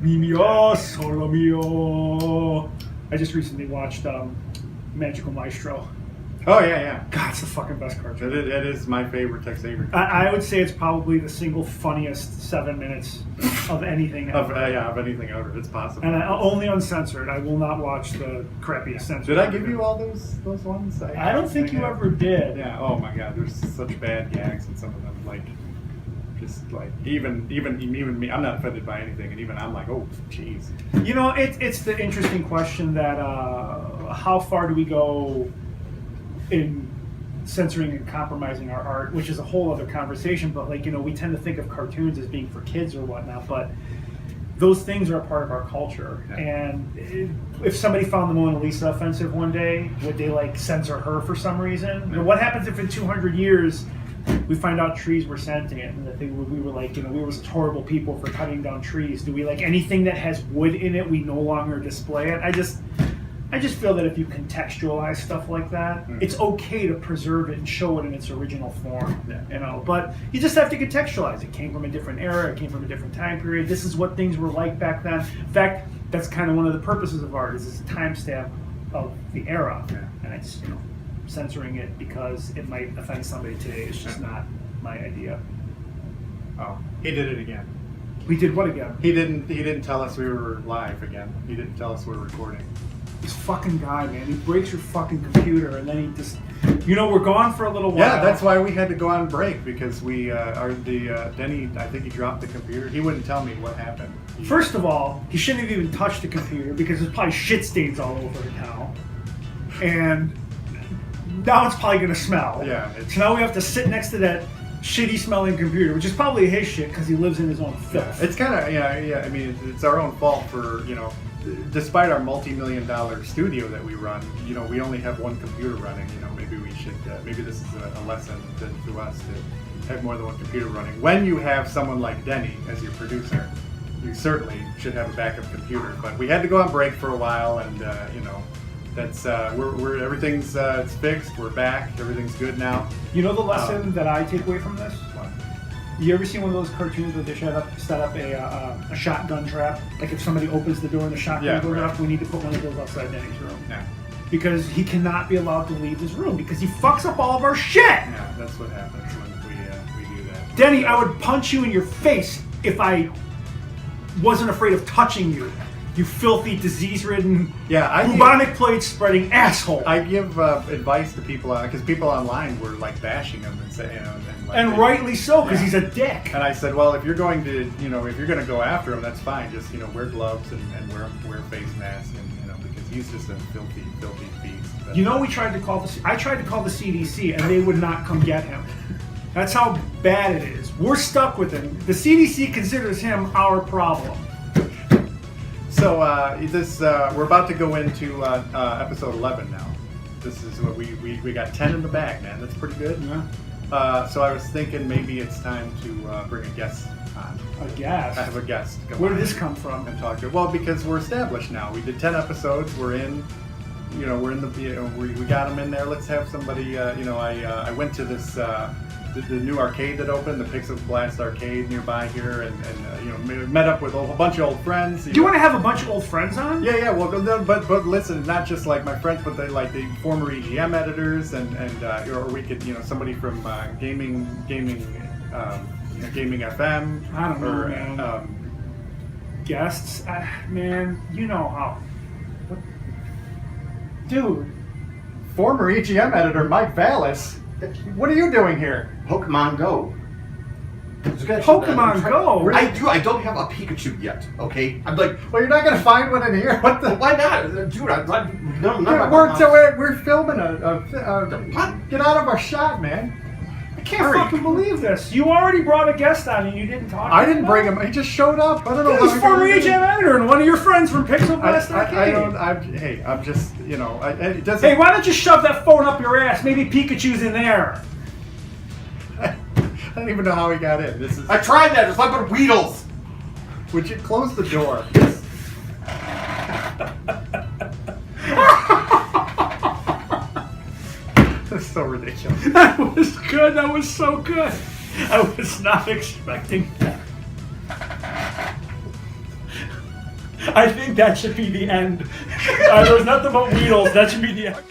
Mio, solo mio. I just recently watched Magical Maestro. Oh, yeah. God, it's the fucking best cartoon. It is my favorite Tex Avery. I would say it's probably the single funniest 7 minutes of anything ever. of anything ever. It's possible. And only uncensored. I will not watch the crappiest censored. Did I give you all those ones? I don't think you ever did. Yeah. Oh my God. There's such bad gags in some of them. Just like even me. I'm not offended by anything, and even I'm like, oh, jeez. You know, it's the interesting question that how far do we go in censoring and compromising our art, which is a whole other conversation. But we tend to think of cartoons as being for kids or whatnot, but those things are a part of our culture. Yeah. And if somebody found the Mona Lisa offensive one day, would they censor her for some reason? Yeah. What happens if in 200 years we find out trees were sentient and that we were we were such horrible people for cutting down trees? Do we anything that has wood in it, we no longer display it? I just feel that if you contextualize stuff like that, it's okay to preserve it and show it in its original form. Yeah. But you just have to contextualize. It came from a different era. It came from a different time period. This is what things were like back then. In fact, that's kind of one of the purposes of art, is this timestamp of the era. Yeah. And it's censoring it because it might offend somebody today is just not my idea. Oh, he did it again. We did what again? He didn't tell us we were live again. He didn't tell us we were recording. This fucking guy, man, he breaks your fucking computer and then he just, we're gone for a little while. Yeah, that's why we had to go on break, because we Denny, I think he dropped the computer. He wouldn't tell me what happened. First of all, he shouldn't have even touched the computer because there's probably shit stains all over it now. And now it's probably going to smell. Yeah. So now we have to sit next to that shitty smelling computer, which is probably his shit because he lives in his own filth. It's kind of, I mean, it's our own fault for, despite our multi-million-dollar studio that we run, we only have one computer running. Maybe we should, maybe this is a lesson to us to have more than one computer running. When you have someone like Denny as your producer, you certainly should have a backup computer. But we had to go on break for a while, and that's we're everything's it's fixed. We're back. Everything's good now. The lesson that I take away from this? What? You ever seen one of those cartoons where they set up a shotgun trap? Like if somebody opens the door and the shotgun goes off, we need to put one of those outside Denny's room. Yeah. Because he cannot be allowed to leave his room because he fucks up all of our shit. Yeah, that's what happens when we do that. Denny, I would punch you in your face if I wasn't afraid of touching you. You filthy, disease-ridden, bubonic plague-spreading asshole. I give advice to people because people online were bashing him and saying, and rightly so, because he's a dick. And I said, well, if you're going to, if you're going to go after him, that's fine. Just wear gloves and wear face masks, and because he's just a filthy beast. But, we tried to call I tried to call the CDC, and they would not come get him. That's how bad it is. We're stuck with him. The CDC considers him our problem. So we're about to go into episode 11 now. This is what we got 10 in the bag, man. That's pretty good. Yeah. So I was thinking maybe it's time to bring a guest on. A guest? I have a guest. Where did this come from? And talk to. Well, because we're established now. We did 10 episodes. We're in. We're in the. We got them in there. Let's have somebody. I went to this. The new arcade that opened, the Pixel Blast arcade nearby here, and met up with a whole bunch of old friends. Do you want to have a bunch of old friends on? Yeah. Well, but listen, not just my friends, but the former EGM editors, or we could somebody from gaming FM. I don't know, man. Guests, man, you know how. What? Dude. Former EGM editor Mike Vallis. What are you doing here? Pokemon Go. Pokemon Go? I don't have a Pikachu yet, okay? I'm like, well, you're not going to find one in here. What the? Why not? Dude, we're filming what? Get out of our shot, man. I can't fucking believe this. You already brought a guest on and you didn't talk to him. I didn't bring him. He just showed up. I don't know. He's former EGM editor and one of your friends from Pixel Blast Arcade. I'm just, it doesn't. Hey, why don't you shove that phone up your ass? Maybe Pikachu's in there. I don't even know how he got in. I tried that. It's like Weedles. Would you close the door? That's so ridiculous. That was good. That was so good. I was not expecting that. I think that should be the end. There was nothing but Weedles. That should be the end.